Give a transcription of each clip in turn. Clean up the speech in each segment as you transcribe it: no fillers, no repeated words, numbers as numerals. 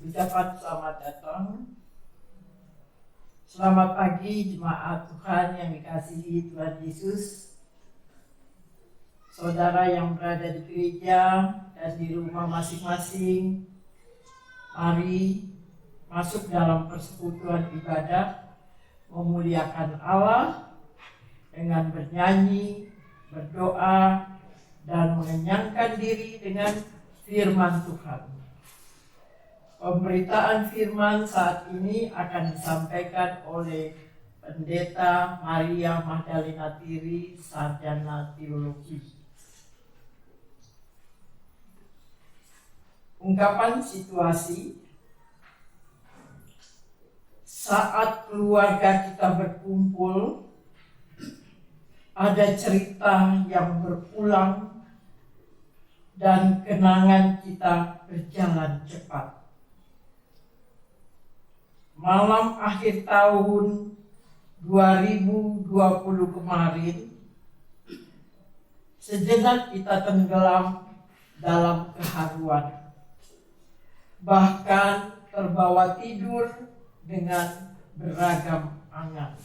Ucapan selamat datang. Selamat pagi jemaat Tuhan yang dikasihi Tuhan Yesus. Saudara yang berada di gereja dan di rumah masing-masing, mari masuk dalam persekutuan ibadah, memuliakan Allah dengan bernyanyi, berdoa, dan mengenyangkan diri dengan firman Tuhan. Pemberitaan firman saat ini akan disampaikan oleh Pendeta Maria Magdalena Tiri, Sarjana Teologi. Ungkapan situasi: saat keluarga kita berkumpul, ada cerita yang berulang dan kenangan kita berjalan cepat. Malam akhir tahun 2020 kemarin, sejenak kita tenggelam dalam keharuan, bahkan terbawa tidur dengan beragam angan.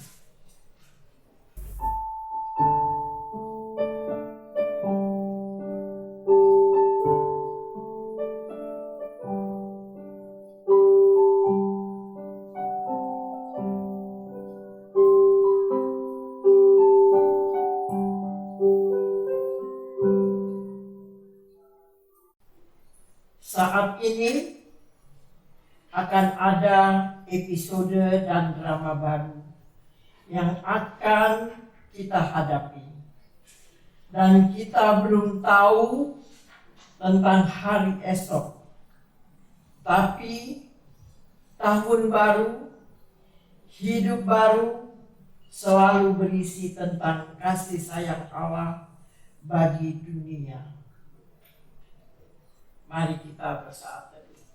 Saat ini akan ada episode dan drama baru yang akan kita hadapi. Dan kita belum tahu tentang hari esok. Tapi tahun baru, hidup baru selalu berisi tentang kasih sayang Allah bagi dunia. Mari kita bersaat teduh.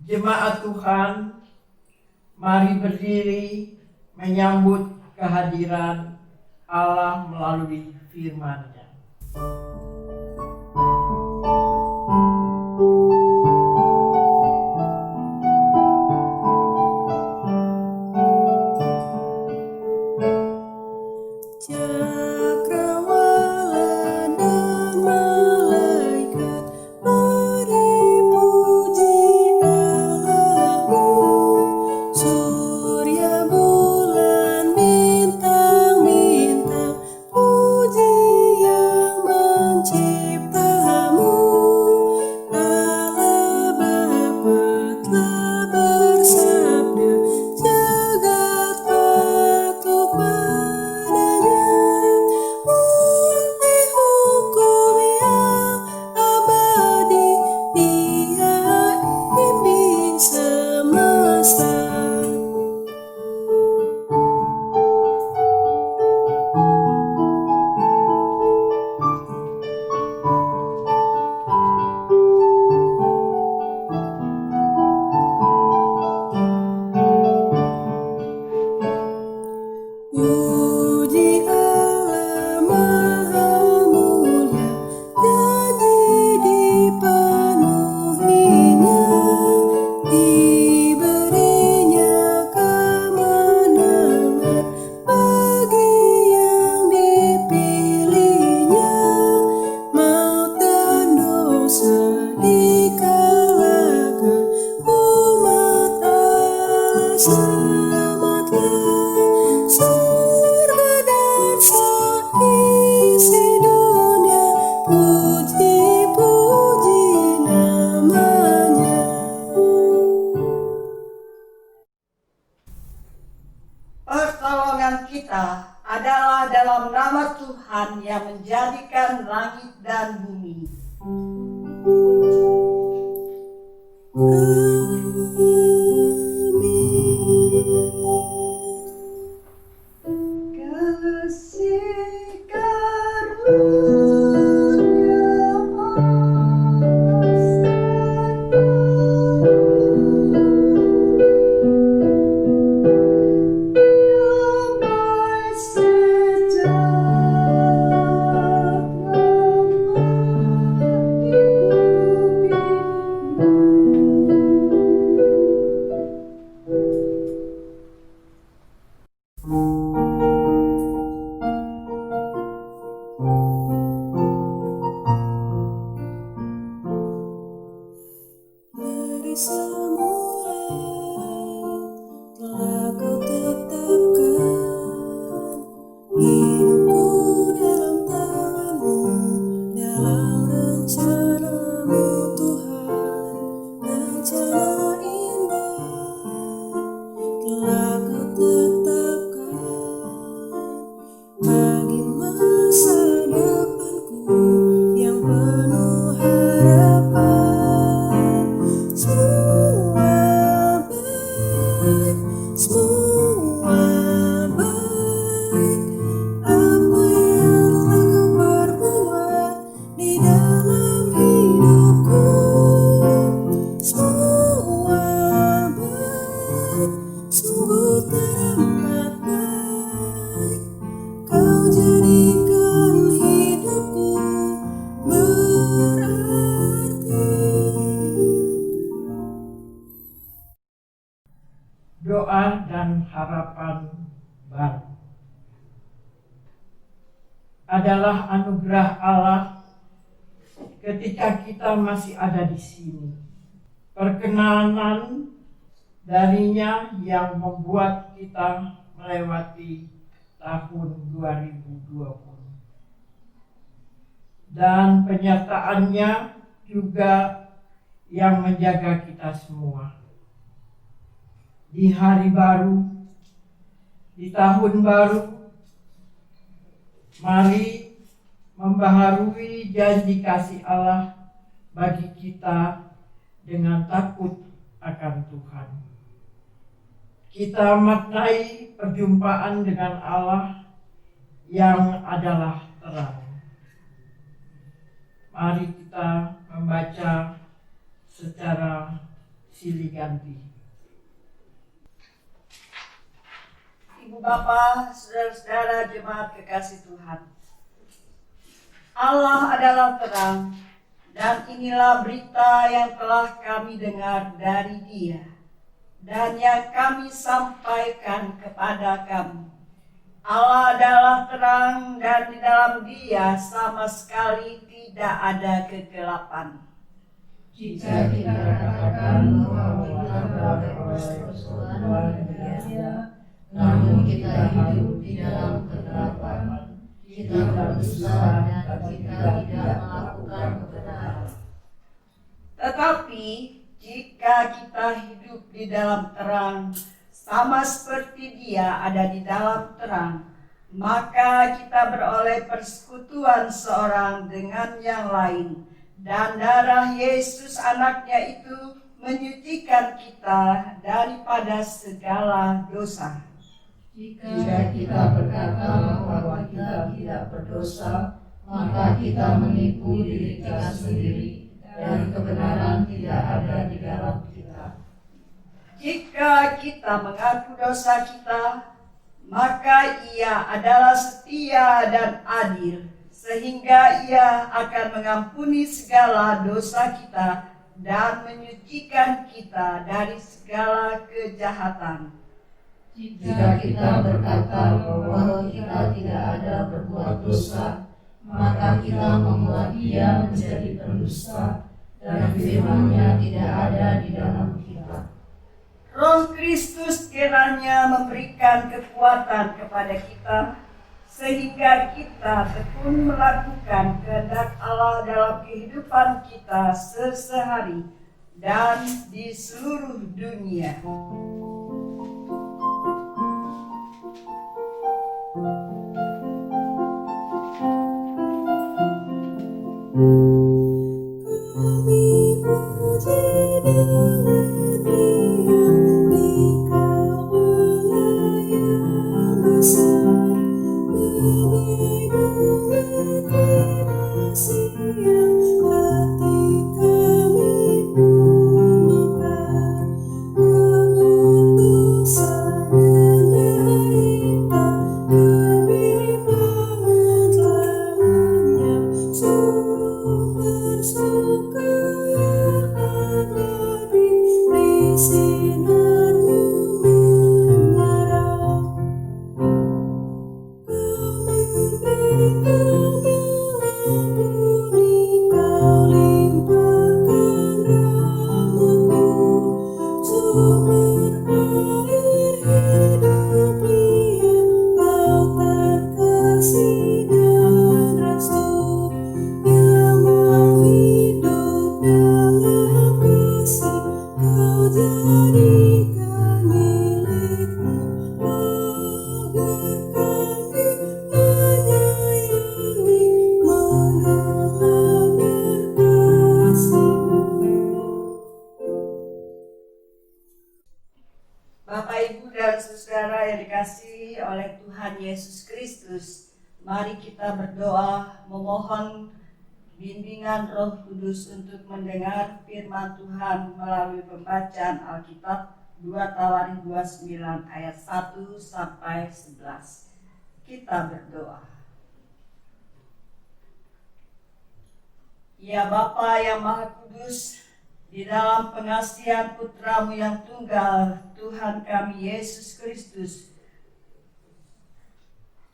Jemaat Tuhan, mari berdiri menyambut kehadiran Allah melalui firman-Nya. Pertolongan kita adalah dalam nama Tuhan yang menjadikan langit dan bumi. Kasih karunia damai sejahtera adalah anugerah Allah ketika kita masih ada di sini. Perkenanan darinya yang membuat kita melewati tahun 2020. Dan penyertaannya juga yang menjaga kita semua. Di hari baru, di tahun baru, mari membaharui janji kasih Allah bagi kita dengan takut akan Tuhan. Kita maknai perjumpaan dengan Allah yang adalah terang. Mari kita membaca secara silih ganti. Ibu Bapa, saudara-saudara jemaat kekasih Tuhan. Allah adalah terang, dan inilah berita yang telah kami dengar dari Dia, dan yang kami sampaikan kepada kamu. Allah adalah terang, dan di dalam Dia sama sekali tidak ada kegelapan. Jika kita katakan bahwa kita berpersekutuan dengan Dia, namun kita hidup di dalam kegelapan, kita berdusta dan kita tidak melakukan kebenaran. Tetapi jika kita hidup di dalam terang, sama seperti Dia ada di dalam terang, maka kita beroleh persekutuan seorang dengan yang lain, dan darah Yesus anaknya itu menyucikan kita daripada segala dosa. Jika kita berkata bahwa kita tidak berdosa, maka kita menipu diri kita sendiri, dan kebenaran tidak ada di dalam kita. Jika kita mengaku dosa kita, maka Ia adalah setia dan adil, sehingga Ia akan mengampuni segala dosa kita dan menyucikan kita dari segala kejahatan. Jika kita berkata bahwa kita tidak ada berbuat dosa, maka kita membuat Dia menjadi pendusta, dan firman-Nya tidak ada di dalam kita. Roh Kristus kiranya memberikan kekuatan kepada kita, sehingga kita tekun melakukan kehendak Allah dalam kehidupan kita sehari-hari dan di seluruh dunia. Bapak, Ibu, dan saudara yang dikasihi oleh Tuhan Yesus Kristus, mari kita berdoa memohon bimbingan Roh Kudus untuk mendengar firman Tuhan melalui pembacaan Alkitab 2 Tawarin 29 ayat 1 sampai 11. Kita berdoa. Ya Bapa yang Maha Kudus, di dalam pengasihan Putra-Mu yang tunggal, Tuhan kami Yesus Kristus,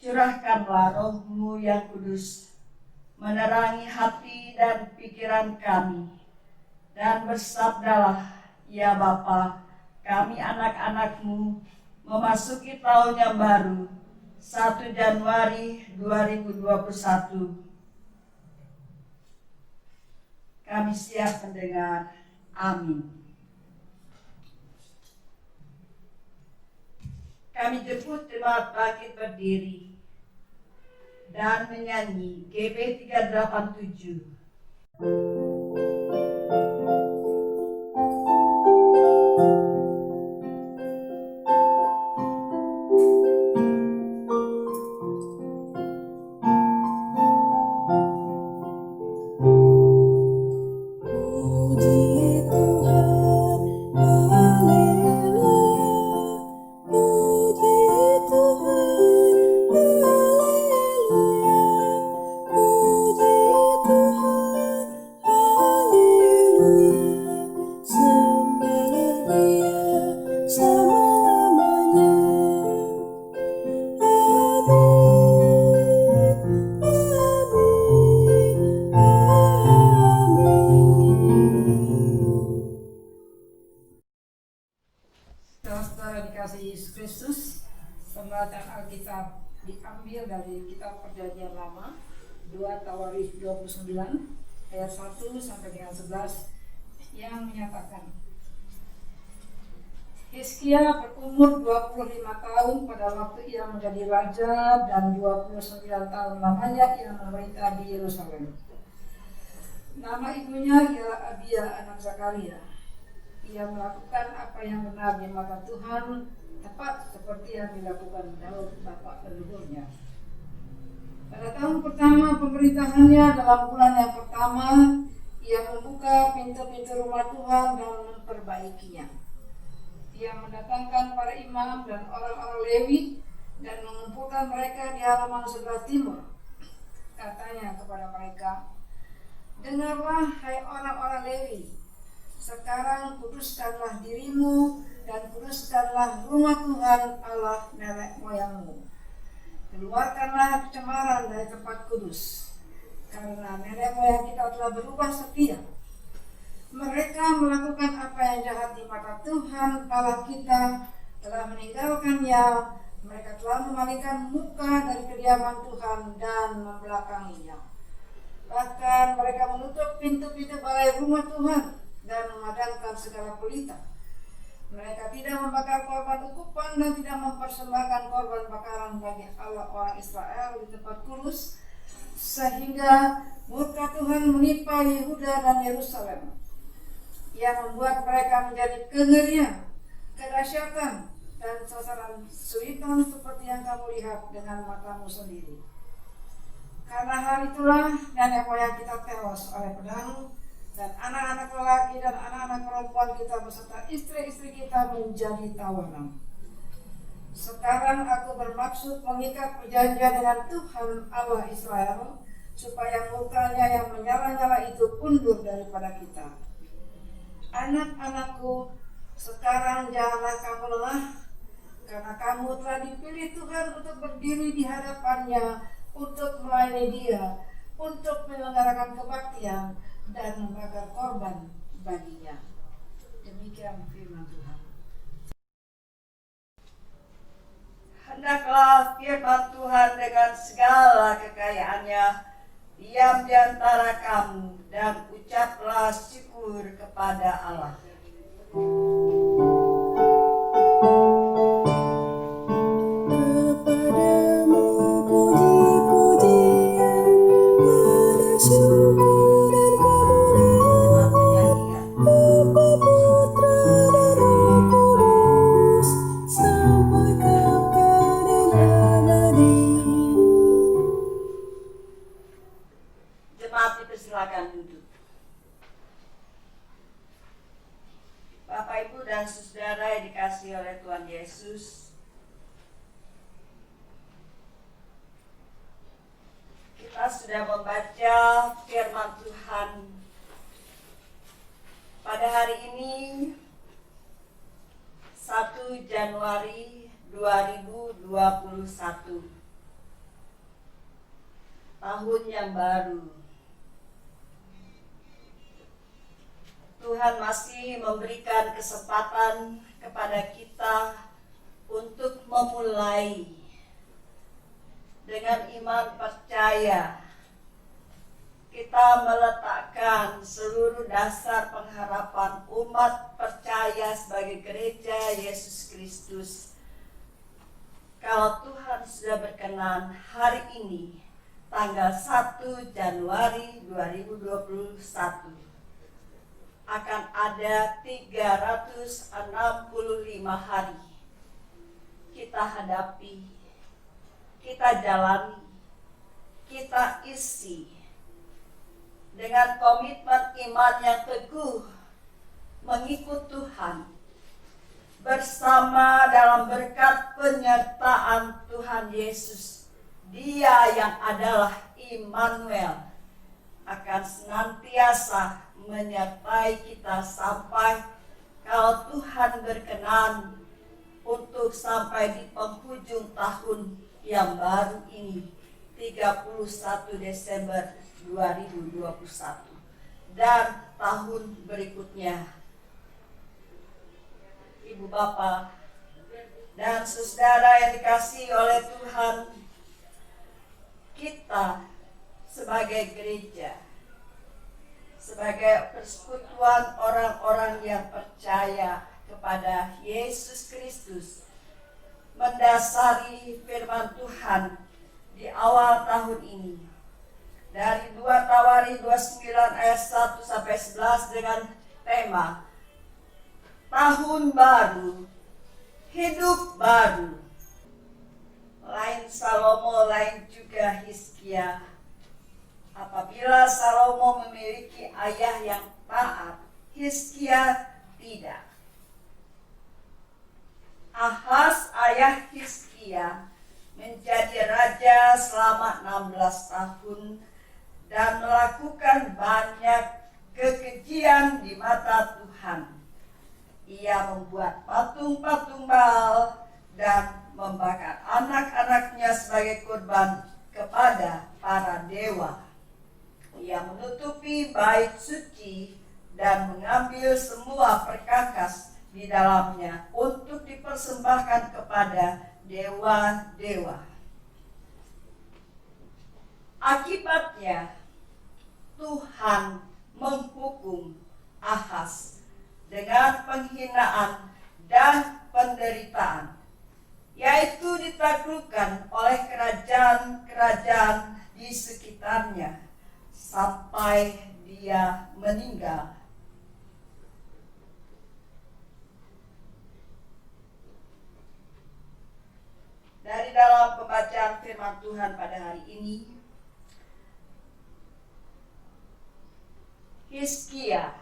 Curahkanlah Roh-Mu yang kudus, menerangi hati dan pikiran kami, dan bersabdalah, ya Bapa, kami anak-anak-Mu, memasuki tahun yang baru, 1 Januari 2021. Kami siap mendengar. Amin. Kami jemput jemaat bangkit berdiri dan menyanyi GB 387. Saudara dikasihi Yesus Kristus, pembacaan Alkitab diambil dari kitab Perjanjian Lama 2 Tawarikh 29 ayat 1 sampai dengan 11 yang menyatakan, Hizkia berumur 25 tahun pada waktu ia menjadi raja dan 29 tahun lamanya ia memerintah di Yerusalem. Nama ibunya ialah Abia anak Zakaria. Ia melakukan apa yang benar di mata Tuhan, tepat seperti yang dilakukan Daud bapak leluhurnya. Pada tahun pertama pemerintahannya, dalam bulan yang pertama, ia membuka pintu-pintu rumah Tuhan dan memperbaikinya. Ia mendatangkan para imam dan orang-orang Lewi dan mengumpulkan mereka di halaman sebelah timur. Katanya kepada mereka, dengarlah hai orang-orang Lewi, sekarang kuduskanlah dirimu dan kuduskanlah rumah Tuhan Allah nenek moyangmu. Keluarkanlah kecemaran dari tempat kudus, karena nenek moyang kita telah berubah setia. Mereka melakukan apa yang jahat di mata Tuhan Allah kita, telah meninggalkannya. Mereka telah memalingkan muka dari kediaman Tuhan dan membelakanginya. Bahkan mereka menutup pintu-pintu balai rumah Tuhan dan memadamkan segala pelita. Mereka tidak membakar korban ukupan dan tidak mempersembahkan korban bakaran bagi Allah orang Israel di tempat kudus, sehingga murka Tuhan menimpa Yehuda dan Yerusalem, yang membuat mereka menjadi kengerian, kedahsyatan, dan sasaran sulitan seperti yang kamu lihat dengan matamu sendiri. Karena hal itulah nenek moyang kita tewas oleh pedang, dan anak-anak lelaki dan anak-anak perempuan kita beserta istri-istri kita menjadi tawanan. Sekarang aku bermaksud mengikat perjanjian dengan Tuhan Allah Israel, supaya murkanya yang menyala-nyala itu undur daripada kita. Anak-anakku, sekarang janganlah kamu lelah, karena kamu telah dipilih Tuhan untuk berdiri di hadapannya, untuk melayani Dia, untuk menyelenggarakan kebaktian dan membakar korban baginya. Demikian firman Tuhan. Hendaklah firman Tuhan dengan segala kekayaannya diam di antara kamu, dan ucaplah syukur kepada Allah. Kepadamu puji-pujian, pada syukur dan kemuliaan, Bapa, Putra, dan Roh Kudus, sampai kekal dan abadi. Jemaat dipersilakan duduk. Bapak, Ibu, dan saudara yang dikasihi oleh Tuhan Yesus, kita sudah membaca firman Tuhan pada hari ini 1 Januari 2021. tahun yang baru. Tuhan masih memberikan kesempatan kepada kita untuk memulai dengan iman percaya. Kita meletakkan seluruh dasar pengharapan umat percaya sebagai gereja Yesus Kristus. Kalau Tuhan sudah berkenan, hari ini tanggal 1 Januari 2021 akan ada 365 hari kita hadapi, kita jalani, kita isi dengan komitmen iman yang teguh mengikut Tuhan, bersama dalam berkat penyertaan Tuhan Yesus. Dia yang adalah Immanuel akan senantiasa menyertai kita sampai kalau Tuhan berkenan untuk sampai di penghujung tahun yang baru ini, 31 Desember 2021 dan tahun berikutnya. Ibu Bapak dan saudara yang dikasihi oleh Tuhan, kita sebagai gereja, sebagai persekutuan orang-orang yang percaya kepada Yesus Kristus, mendasari firman Tuhan di awal tahun ini dari 2 Tawarik 29 ayat 1 sampai 11 dengan tema Tahun Baru, Hidup Baru. Lain Salomo, lain juga Hizkia. Apabila Salomo memiliki ayah yang taat, Hizkia tidak. Ahaz, ayah Hizkia, menjadi raja selama 16 tahun dan melakukan banyak kekejian di mata Tuhan. Ia membuat patung-patung Baal dan membakar anak-anaknya sebagai kurban kepada para dewa. Ia menutupi bait suci dan mengambil semua perkakas di dalamnya untuk dipersembahkan kepada dewa-dewa. Akibatnya, Tuhan menghukum Ahaz dengan penghinaan dan penderitaan, yaitu ditaklukkan oleh kerajaan-kerajaan di sekitarnya sampai dia meninggal. Dari dalam pembacaan firman Tuhan pada hari ini, Hizkia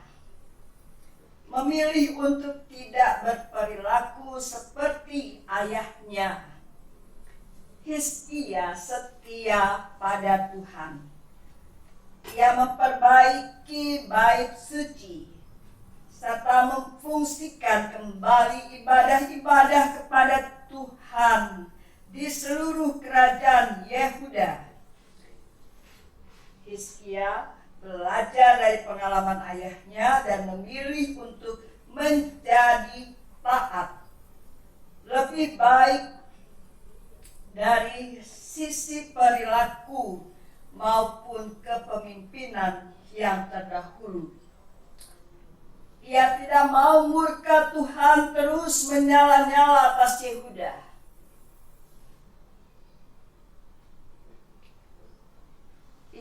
memilih untuk tidak berperilaku seperti ayahnya. Hizkia setia pada Tuhan. Ia memperbaiki bait suci serta memfungsikan kembali ibadah-ibadah kepada Tuhan di seluruh kerajaan Yehuda. Hizkia belajar dari pengalaman ayahnya dan memilih untuk menjadi taat. Lebih baik dari sisi perilaku maupun kepemimpinan yang terdahulu. Ia tidak mau murka Tuhan terus menyala-nyala atas Yehuda.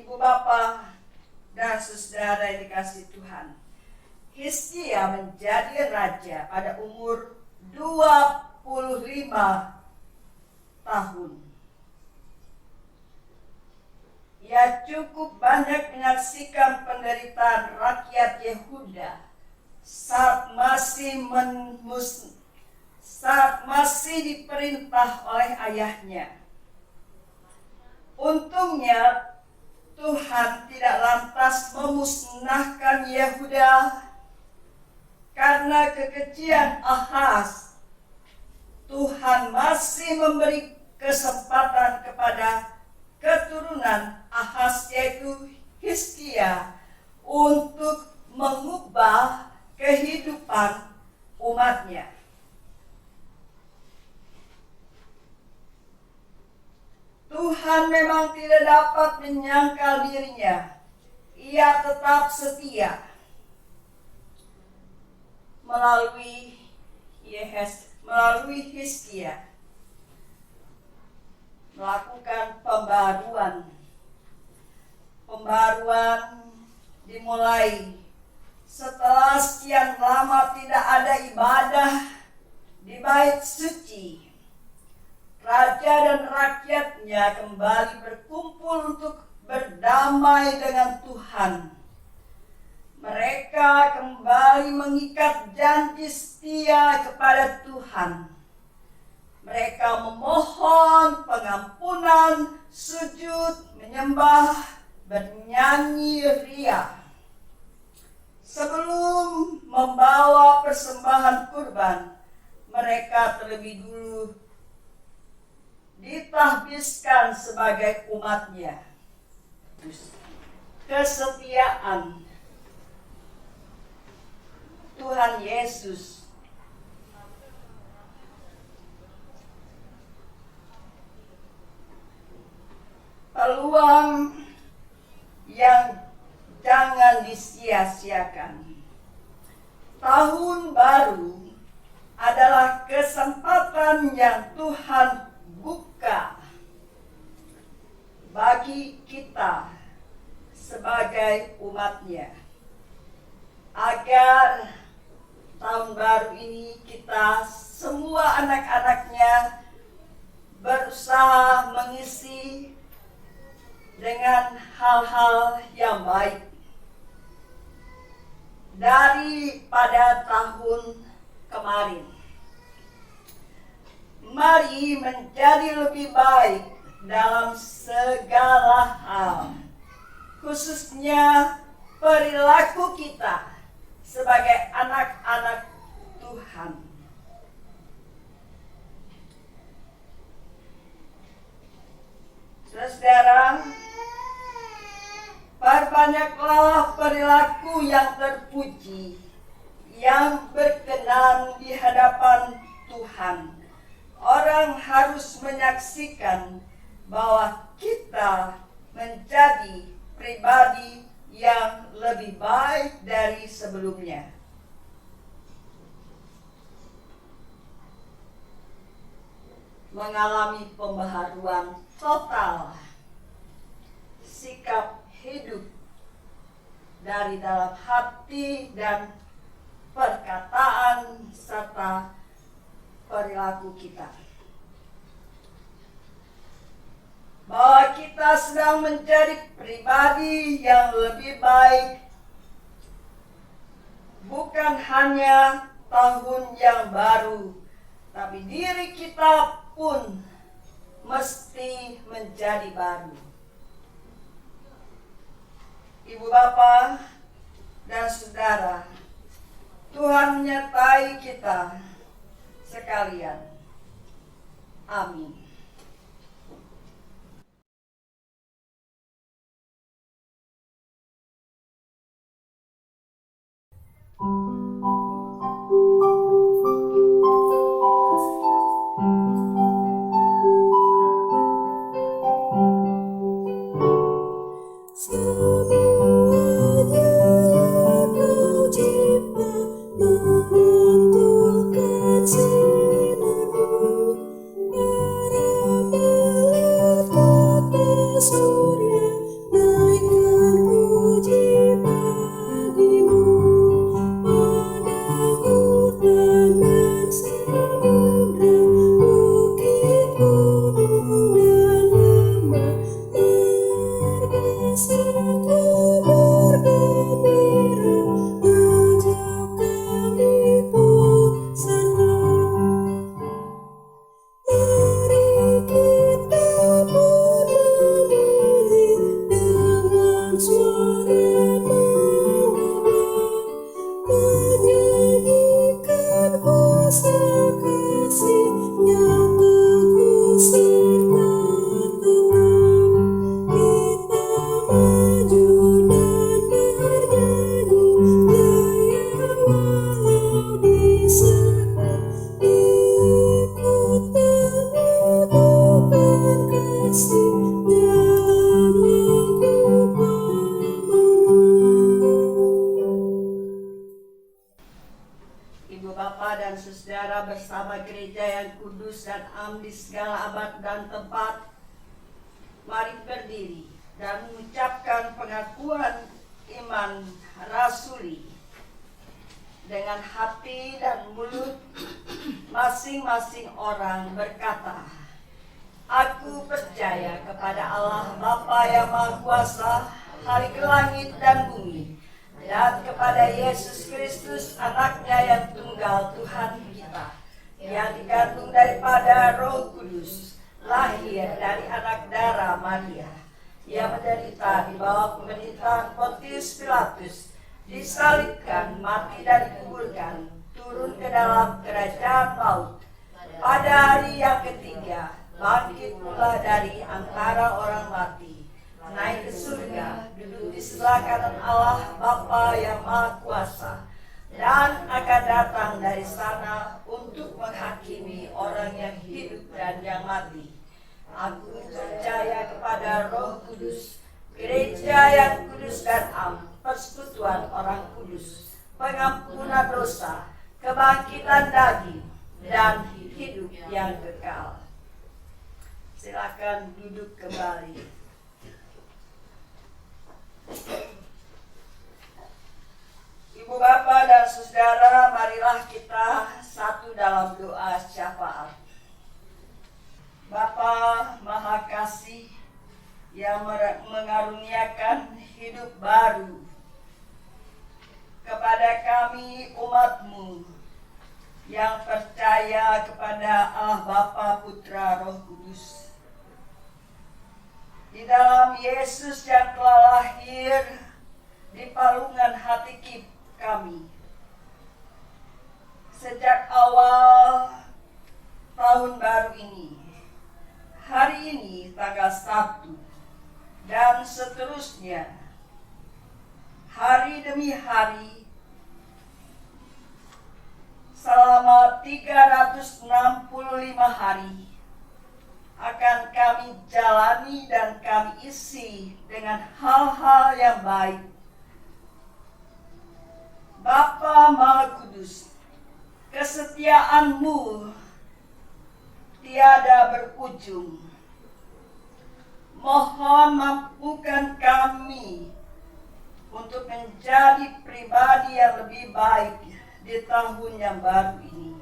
Ibu Bapak dan saudara yang dikasihi Tuhan, Hizkia menjadi raja pada umur 25 tahun. Ia cukup banyak menyaksikan penderitaan rakyat Yehuda saat masih diperintah oleh ayahnya. Untungnya Tuhan tidak lantas memusnahkan Yehuda karena kekejian Ahaz. Tuhan masih memberi kesempatan kepada keturunan Ahaz menyangkal dirinya, ia tetap setia. Melalui Hizkia melakukan pembaruan dimulai setelah sekian lama tidak ada ibadah di bait suci. Raja dan rakyatnya kembali berkumpul untuk berdamai dengan Tuhan. Mereka kembali mengikat janji setia kepada Tuhan. Mereka memohon pengampunan, sujud, menyembah, bernyanyi riang. Sebelum membawa persembahan kurban, mereka terlebih dulu ditahbiskan sebagai umatnya. Kesetiaan Tuhan Yesus peluang yang jangan disia-siakan. Tahun baru adalah kesempatan yang Tuhan buka bagi kita sebagai umatnya, agar tahun baru ini kita semua anak-anaknya berusaha mengisi dengan hal-hal yang baik daripada tahun kemarin. Mari menjadi lebih baik dalam segala hal, khususnya perilaku kita sebagai anak-anak Tuhan. Saudara, perbanyaklah perilaku yang terpuji, yang berkenan di hadapan Tuhan. Orang harus menyaksikan bahwa kita menjadi pribadi yang lebih baik dari sebelumnya. Mengalami pembaharuan total sikap hidup dari dalam hati dan perkataan serta perilaku kita. Bahwa kita sedang menjadi pribadi yang lebih baik, bukan hanya tahun yang baru, tapi diri kita pun mesti menjadi baru. Ibu bapa dan saudara, Tuhan menyertai kita sekalian. Amin. Semuanya yang Kau cipta memantulkan sinar-Mu, para melekat surya naikkan puji bagi-Mu. Pada hutan dan samudra, bukit, gunung dan lembah, bersatu bergembira, ajak kami ikut serta. Mari kita menyanyi dengan suara mengembang, menyanyikan kuasa kasih yang teguh serta tenang. Kita maju bersama gereja yang kudus dan am di segala abad dan tempat. Mari berdiri dan mengucapkan pengakuan iman rasuli dengan hati dan mulut. Masing-masing orang berkata, aku percaya kepada Allah Bapa yang Maha Kuasa, Khalik langit dan bumi, dan kepada Yesus Kristus anaknya yang tunggal Tuhan kita, yang dikandung daripada Roh Kudus, lahir dari anak darah Maria. Ia menderita di bawah pemerintahan Pontius Pilatus, disalibkan, mati dan dikuburkan, turun ke dalam kerajaan maut. Pada hari yang ketiga, bangkit pula dari antara orang mati, naik ke surga, duduk di sebelah kanan Allah Bapa yang Maha Kuasa, dan akan datang dari sana untuk menghakimi orang yang hidup dan yang mati. Aku percaya kepada Roh Kudus, gereja yang kudus dan am, persekutuan orang kudus, pengampunan dosa, kebangkitan daging, dan hidup yang kekal. Silakan duduk kembali. Ibu bapak dan saudara, marilah kita satu dalam doa syafaat. Bapa Maha Kasih yang mengaruniakan hidup baru kepada kami umat-Mu yang percaya kepada Allah Bapa, Putra, Roh Kudus. Di dalam Yesus yang telah lahir di palungan hati kami. Sejak awal tahun baru ini, hari ini tanggal 1 dan seterusnya, hari demi hari, selama 365 hari, akan kami jalani dan kami isi dengan hal-hal yang baik. Bapa Maha Kudus, kesetiaan-Mu tiada berujung. Mohon mampukan kami untuk menjadi pribadi yang lebih baik di tahun yang baru ini.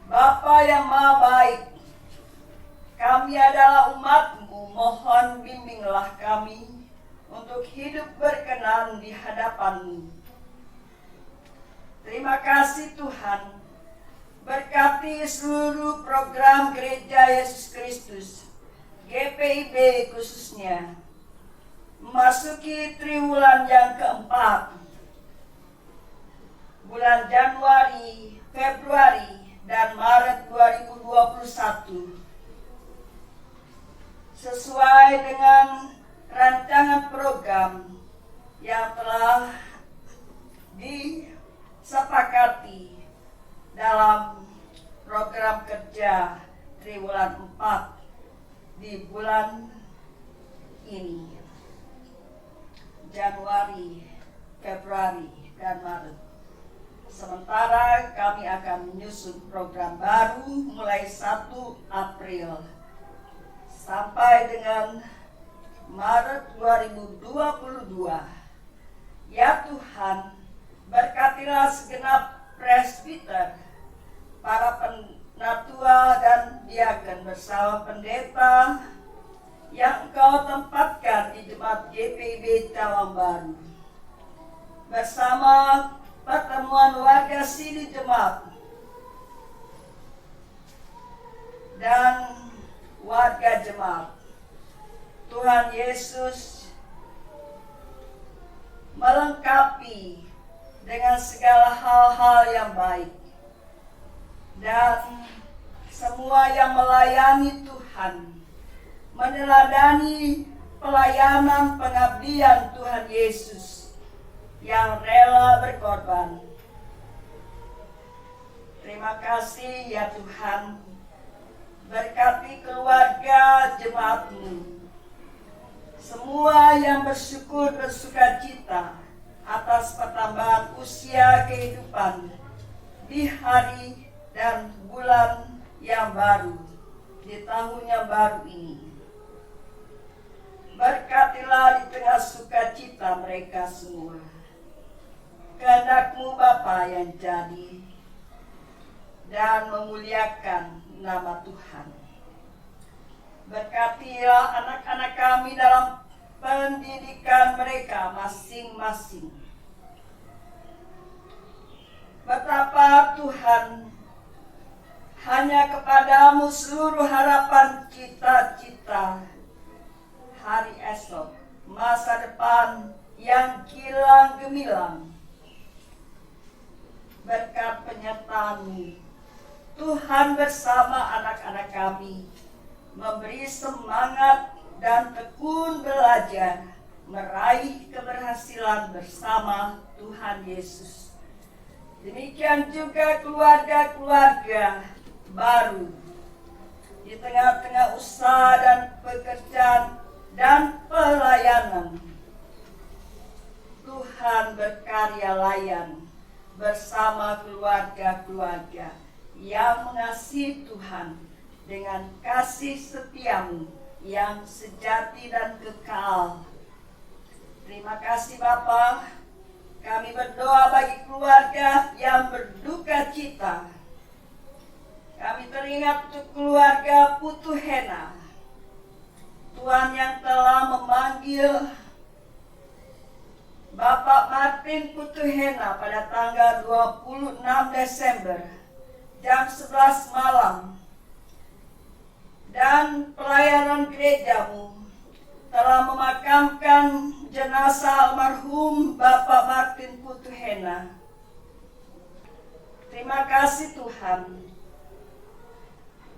Bapa yang Maha Baik, kami adalah umat-Mu, mohon bimbinglah kami untuk hidup berkenan di hadapan-Mu. Terima kasih Tuhan, berkati seluruh program Gereja Yesus Kristus, GPIB khususnya, memasuki triwulan yang keempat, bulan Januari, Februari, dan Maret 2021, sesuai dengan rancangan program yang telah disepakati dalam program kerja triwulan 4 di bulan ini, Januari, Februari, dan Maret. Sementara kami akan menyusun program baru mulai 1 April sampai dengan Maret 2022. Ya Tuhan, berkatilah segenap presbiter, para penatua dan diaken bersama pendeta yang Engkau tempatkan di Jemaat GPIB Cawang Baru, bersama pertemuan warga Sidi Jemaat dan warga Jemaat. Tuhan Yesus melengkapi dengan segala hal-hal yang baik, dan semua yang melayani Tuhan meneladani pelayanan pengabdian Tuhan Yesus yang rela berkorban. Terima kasih ya Tuhan, berkati keluarga jemaat-Mu, semua yang bersyukur bersukacita atas pertambahan usia kehidupan di hari dan bulan yang baru, di tahun yang baru ini. Berkatilah di tengah sukacita mereka semua. Kehendak-Mu Bapa yang jadi dan memuliakan nama Tuhan. Berkatilah anak-anak kami dalam pendidikan mereka masing-masing. Betapa Tuhan, hanya kepadamu seluruh harapan cita-cita hari esok, masa depan yang kilang gemilang. Berkat penyertaan-Mu, Tuhan bersama anak-anak kami memberi semangat dan tekun belajar meraih keberhasilan bersama Tuhan Yesus. Demikian juga keluarga-keluarga baru di tengah-tengah usaha dan pekerjaan dan pelayanan. Tuhan berkarya layan bersama keluarga-keluarga yang mengasihi Tuhan dengan kasih setia-Mu yang sejati dan kekal. Terima kasih Bapa. Kami berdoa bagi keluarga yang berduka cita. Kami teringat untuk keluarga Putu Hena. Tuhan yang telah memanggil Bapak Martin Putu Hena pada tanggal 26 Desember jam 11 malam. Dan pelayanan gereja-Mu telah memakamkan jenazah almarhum Bapak Martin Putu Hena. Terima kasih Tuhan.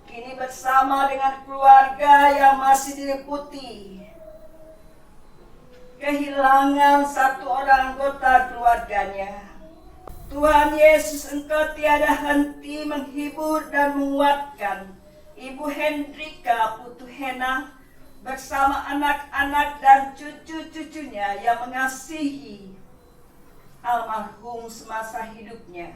Kini bersama dengan keluarga yang masih diliputi kehilangan satu orang anggota keluarganya. Tuhan Yesus, Engkau tiada henti menghibur dan menguatkan Ibu Hendrika Putu Hena bersama anak-anak dan cucu-cucunya yang mengasihi almarhum semasa hidupnya.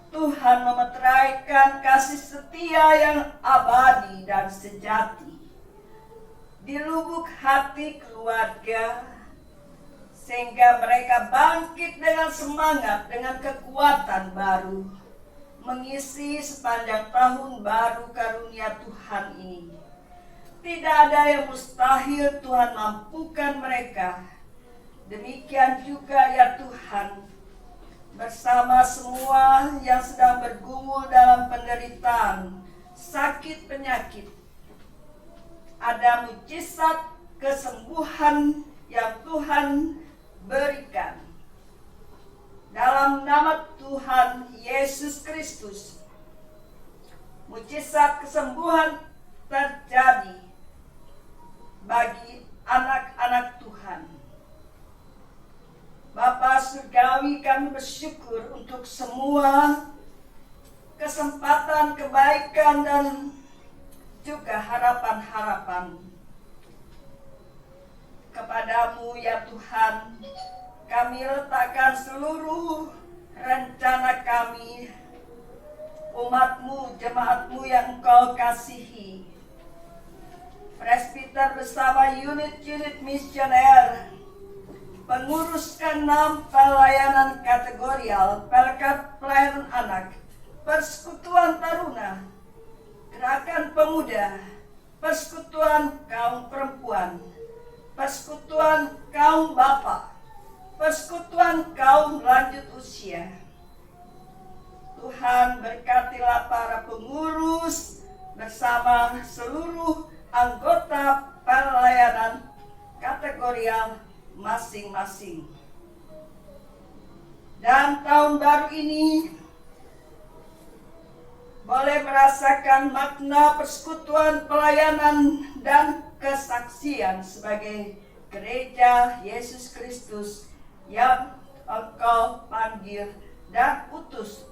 Tuhan memeteraikan kasih setia yang abadi dan sejati di lubuk hati keluarga, sehingga mereka bangkit dengan semangat, dengan kekuatan baru, mengisi sepanjang tahun baru karunia Tuhan ini. Tidak ada yang mustahil Tuhan mampukan mereka. Demikian juga ya Tuhan, bersama semua yang sedang bergumul dalam penderitaan, sakit penyakit, ada mujizat kesembuhan yang Tuhan berikan. Dalam nama Tuhan Yesus Kristus, mujizat kesembuhan terjadi bagi anak-anak Tuhan. Bapa Surgawi, kami bersyukur untuk semua kesempatan, kebaikan, dan juga harapan-harapan. Kepadamu ya Tuhan, kami letakkan seluruh rencana kami, umat-Mu, jemaat-Mu yang Engkau kasihi. Presbiter bersama unit-unit misioner, pengurus ke-6 pelayanan kategorial, pelkat pelayanan anak, persekutuan taruna, gerakan pemuda, persekutuan kaum perempuan, persekutuan kaum bapak, persekutuan kaum lanjut usia. Tuhan berkatilah para pengurus bersama seluruh anggota pelayanan kategorial masing-masing. Dan tahun baru ini boleh merasakan makna persekutuan pelayanan dan kesaksian sebagai gereja Yesus Kristus yang Engkau panggil dan utus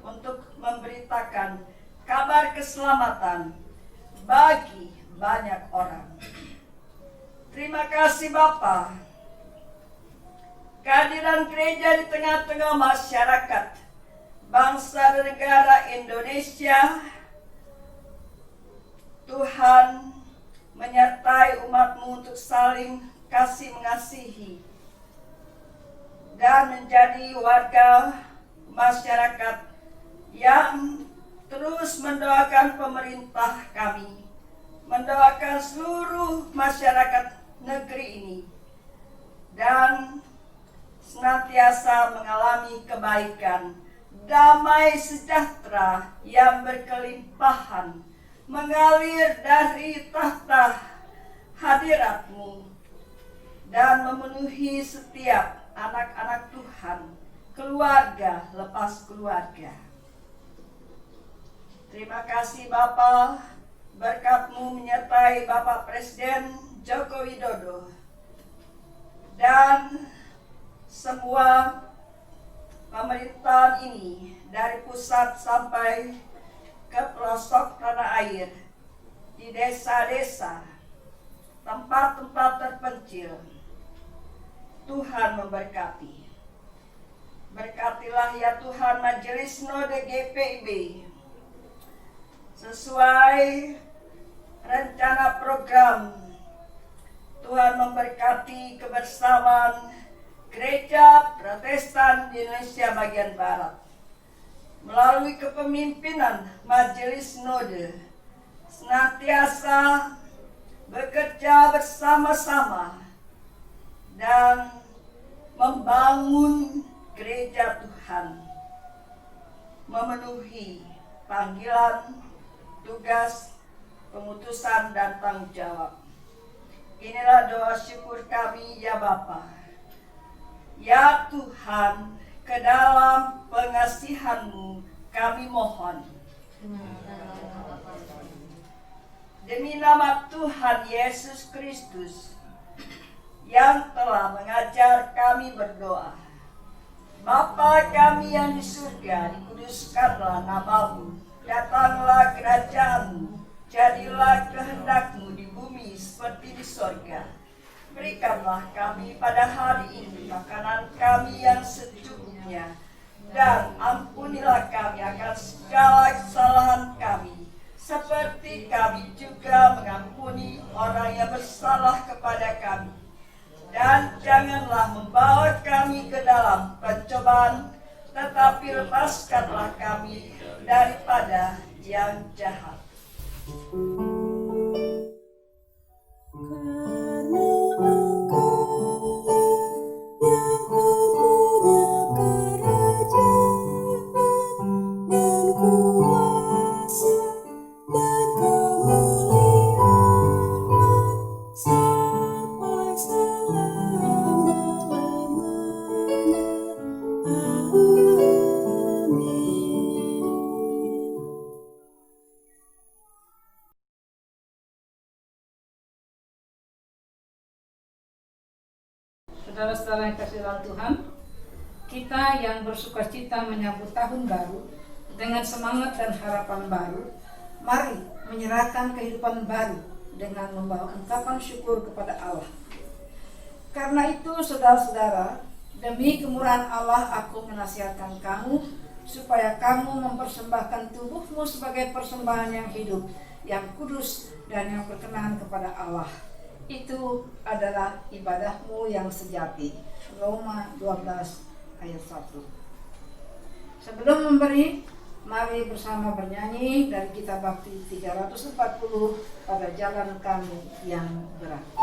untuk memberitakan kabar keselamatan bagi banyak orang. Terima kasih Bapa. Kehadiran gereja di tengah-tengah masyarakat bangsa dan negara Indonesia. Tuhan menyertai umat-Mu untuk saling kasih mengasihi dan menjadi warga masyarakat yang terus mendoakan pemerintah kami, mendoakan seluruh masyarakat negeri ini, dan senantiasa mengalami kebaikan, damai sejahtera yang berkelimpahan, mengalir dari tahta hadirat-Mu dan memenuhi setiap anak-anak Tuhan, keluarga lepas keluarga. Terima kasih Bapa, berkat-Mu menyertai Bapak Presiden Joko Widodo dan semua pemerintahan ini dari pusat sampai ke pelosok tanah air, di desa-desa, tempat-tempat terpencil. Tuhan memberkati. Berkatilah ya Tuhan Majelis Sinode GPIB sesuai rencana program. Tuhan memberkati kebersamaan Gereja Protestan di Indonesia bagian Barat melalui kepemimpinan Majelis Sinode, senantiasa bekerja bersama-sama dan membangun gereja Tuhan, memenuhi panggilan, tugas, pengutusan, dan tanggung jawab. Inilah doa syukur kami ya Bapa. Ya Tuhan, ke dalam pengasihan-Mu kami mohon. Demi nama Tuhan Yesus Kristus yang telah mengajar kami berdoa. Bapa kami yang di surga, dikuduskanlah nama-Mu, datanglah kerajaan-Mu, jadilah kehendak-Mu di bumi seperti di sorga. Berikanlah kami pada hari ini makanan kami yang secukupnya, dan ampunilah kami akan segala kesalahan kami, seperti kami juga mengampuni orang yang bersalah kepada kami. Dan janganlah membawa kami ke dalam pencobaan, tetapi lepaskanlah kami daripada yang jahat. Saudara-saudara yang kasih dalam Tuhan, kita yang bersukacita menyambut tahun baru dengan semangat dan harapan baru, mari menyerahkan kehidupan baru dengan membawa ungkapan syukur kepada Allah. Karena itu, saudara-saudara, demi kemurahan Allah aku menasihatkan kamu supaya kamu mempersembahkan tubuhmu sebagai persembahan yang hidup, yang kudus, dan yang berkenan kepada Allah. Itu adalah ibadahmu yang sejati. Roma 12 ayat 1. Sebelum memberi, mari bersama bernyanyi dari kitab Bakti 340 pada jalan kami yang berarti.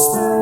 Sejahtera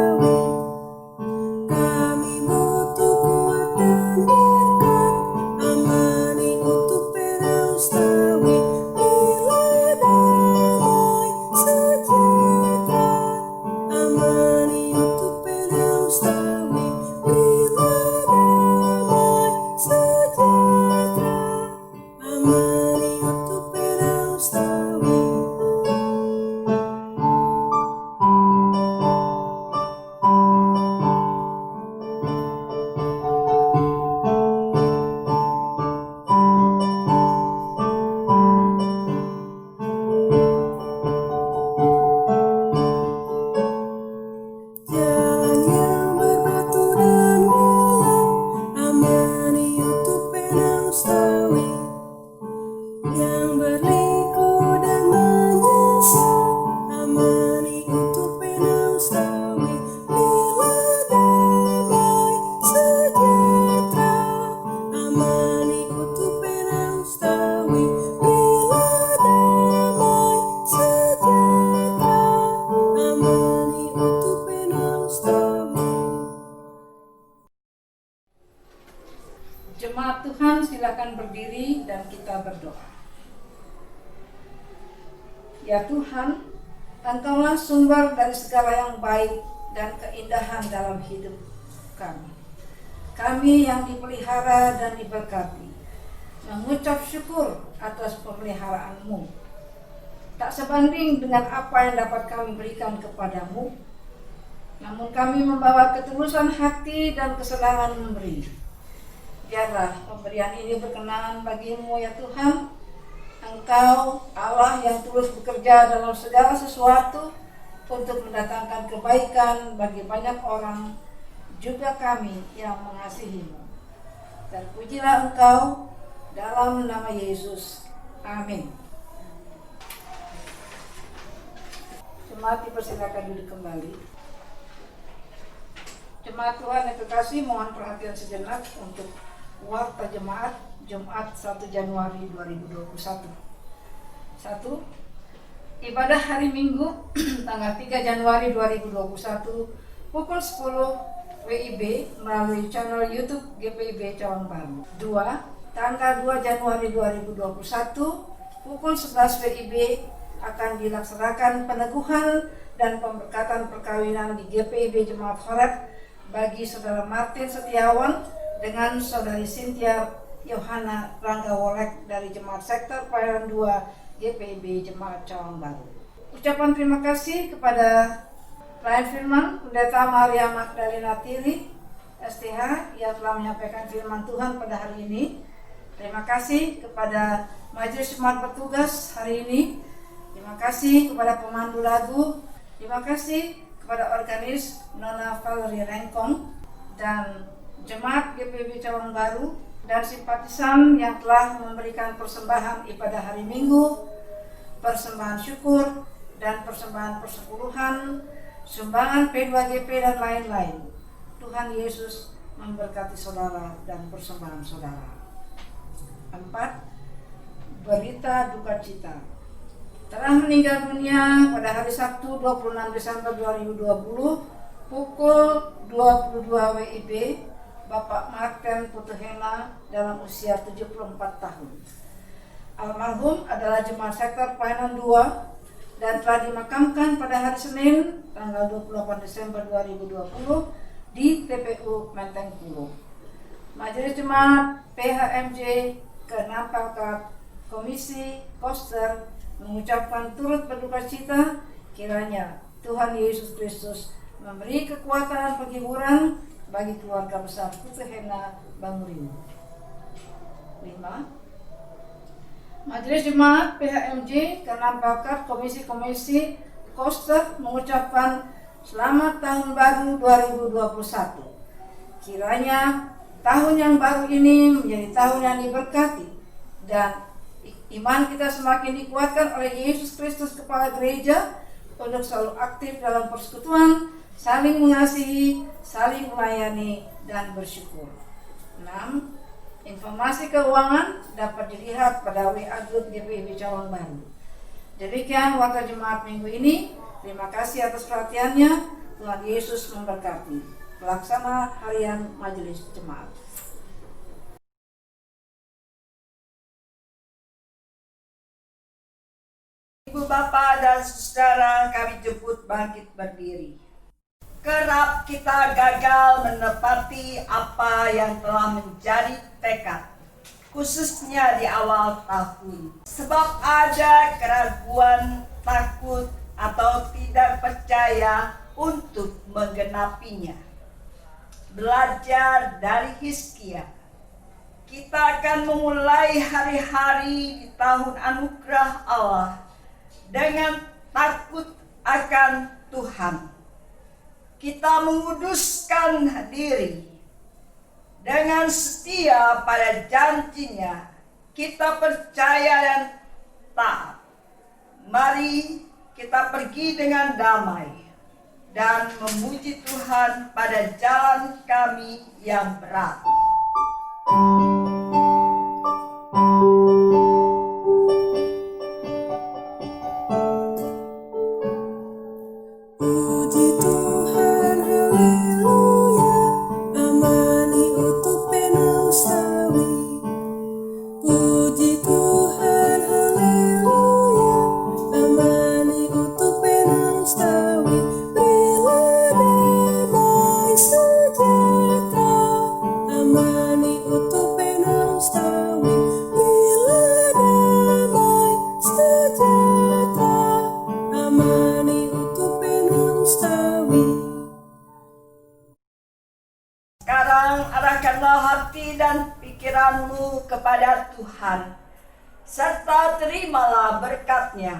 Ya Tuhan, Engkaulah sumber dari segala yang baik dan keindahan dalam hidup kami. Kami yang dipelihara dan diberkati, mengucap syukur atas pemeliharaan-Mu. Tak sebanding dengan apa yang dapat kami berikan kepadamu, namun kami membawa ketulusan hati dan kesenangan memberi. Biarlah pemberian ini berkenan bagimu ya Tuhan. Engkau Allah yang tulus bekerja dalam segala sesuatu untuk mendatangkan kebaikan bagi banyak orang, juga kami yang mengasihimu. Terpujilah Engkau dalam nama Yesus. Amin. Jemaat dipersilakan duduk kembali. Jemaat Tuhan yang terkasih, mohon perhatian sejenak untuk warta jemaat Jumat 1 Januari 2021. 1. Ibadah hari Minggu tanggal 3 Januari 2021 pukul 10 WIB melalui channel YouTube GPIB Cawang Baru. 2. Tanggal 2 Januari 2021 pukul 11 WIB akan dilaksanakan peneguhan dan pemberkatan perkawinan di GPIB Jemaat Horeb bagi Saudara Martin Setiawan dengan Saudari Cynthia Yohana Rangga Wolek dari Jemaat Sektor Pelayanan 2 GPIB Jemaat Cawang Baru. Ucapan terima kasih kepada pelayan firman Pendeta Maria Magdalena Tiri STH yang telah menyampaikan firman Tuhan pada hari ini. Terima kasih kepada Majelis Jemaat Bertugas hari ini. Terima kasih kepada pemandu lagu. Terima kasih kepada organis Nona Valerie Rengkong dan Jemaat GPIB Cawang Baru dan simpatisan yang telah memberikan persembahan ibadah hari Minggu, persembahan syukur, dan persembahan persepuluhan, sumbangan P2GP dan lain-lain. Tuhan Yesus memberkati saudara dan persembahan saudara. 4. Berita duka cita. Telah meninggal dunia pada hari Sabtu 26 Desember 2020 pukul 22 WIB Bapak Martin Putuhena dalam usia 74 tahun. Almarhum adalah Jemaat Sektor Pelayanan 2 dan telah dimakamkan pada hari Senin tanggal 28 Desember 2020 di TPU Menteng Pulo. Majelis Jemaat PHMJ ke-6 Palkat Komisi Koster mengucapkan turut berduka cita kiranya Tuhan Yesus Kristus memberi kekuatan dan penghiburan bagi keluarga besar Putuhena Bangurino. 5. Majelis Jemaat PHMJ ke-6 Palkat Komisi Koster mengucapkan selamat tahun baru 2021. Kiranya tahun yang baru ini menjadi tahun yang diberkati dan iman kita semakin dikuatkan oleh Yesus Kristus Kepala Gereja untuk selalu aktif dalam persekutuan, saling mengasihi, saling melayani, dan bersyukur. 6. Informasi keuangan dapat dilihat pada WA Group GPIB Cawang Baru. Demikian warta jemaat minggu ini. Terima kasih atas perhatiannya. Tuhan Yesus memberkati. Pelaksana harian Majelis Jemaat. Ibu bapak dan saudara, kami jemput bangkit berdiri. Kerap kita gagal menepati apa yang telah menjadi tekad, khususnya di awal tahun. Sebab ada keraguan, takut, atau tidak percaya untuk menggenapinya. Belajar dari Hizkia, kita akan memulai hari-hari di tahun anugerah Allah dengan takut akan Tuhan. Kita menguduskan diri dengan setia pada janjinya. Kita percaya dan taat. Mari kita pergi dengan damai dan memuji Tuhan pada jalan kami yang berat. Puji Tuhan, haleluya, amani utuh penusawi. Puji Tuhan, haleluya, amani hati dan pikiranmu kepada Tuhan, serta terimalah berkat-Nya.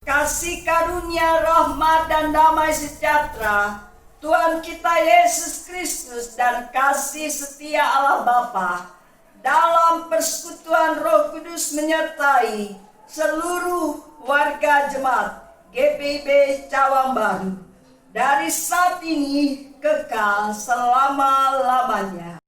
Kasih karunia, rahmat, dan damai sejahtera Tuhan kita Yesus Kristus dan kasih setia Allah Bapa dalam persekutuan Roh Kudus menyertai seluruh warga jemaat GPIB Cawang Baru dari saat ini kekal selama-lamanya.